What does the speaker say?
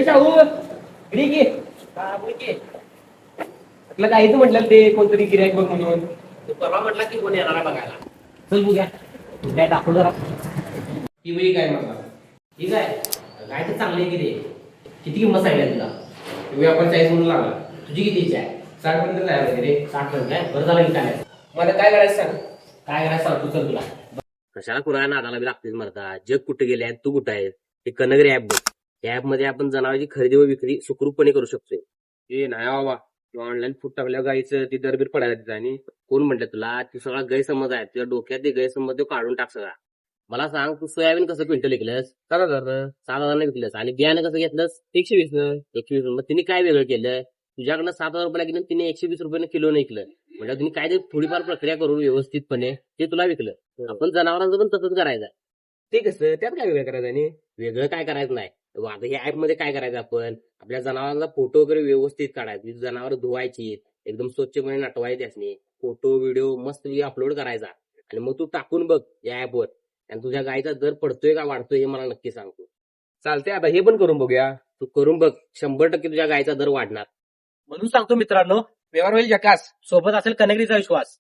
शाहू इकडे की. हा बोल की. आपलं काहीच म्हटलं ते कोणतरी गिऱ्हाईक बघ म्हणून. तू परवा म्हटला की कोण येणार आहे बघायला. चल बघूया काय दाखव जरा. ही वेळी काय म्हटला ठीक आहे. काय तर चांगले की रे. किती किंमत सांगितली तुला. तुम्ही आपण 40 म्हणून लागला. तुझी कितीची आहे. 60 पर्यंत जायला पाहिजे रे. 60 पर्यंत काय बरं झालं की काय. मला काय करायचं सांग. काय करायचं सांग तू. चल तुला कशाला कुणाला नादाला बी लागतेच मरता. जग कुठे गेले तू कुठं आहे. ते कनगरी ऍप बघ. त्या ऍप मध्ये आपण जनावरांची खरेदी व विक्री सुखरूपपणे करू शकतोय. ते नाही बाबा ऑनलाईन फूड टाकल्यावर गाईचं ती दरबीर पडायला तिथं. आणि कोण म्हटलं तुला ती सगळा गैरसमज आहे. तुझ्या डोक्यात ते गैरसमज तो काढून टाक सगळा. मला सांग तू सोयाबीन कसं क्विंटल विकलंस. 7,000 विकलंस. आणि बियाणं कसं घेतलंस 120 मग तिने काय वेगळं केलं. तुझ्याकडनं 7,000 रुपयाला गेलं तिने 120 रुपयाने किलो नाही विकलं. म्हणजे तुम्ही काय ते थोडीफार प्रक्रिया करून व्यवस्थितपणे ते तुला विकलं. आपण जनावरांचं पण तसंच करायचं. ते कसं त्यात काय वेगळं करायचं. आणि वेगळं काय करायचं नाही. आता या ऍप मध्ये काय करायचं आपण आपल्या जनावरांचा फोटो वगैरे व्यवस्थित काढायचे. जनावर धुवायची एकदम स्वच्छपणे नटवायचे असणे. फोटो व्हिडिओ मस्त अपलोड करायचा. आणि मग तू टाकून बघ या ऍपवर. आणि तुझ्या गायचा दर पडतोय का वाढतोय हे मला नक्की सांगतो. चालतंय आता हे पण करून बघूया. तू करून बघ 100% तुझ्या गायचा दर वाढणार. म्हणून सांगतो मित्रांनो व्यवहार होईल जकास. सोबत असेल कनगरीचा विश्वास.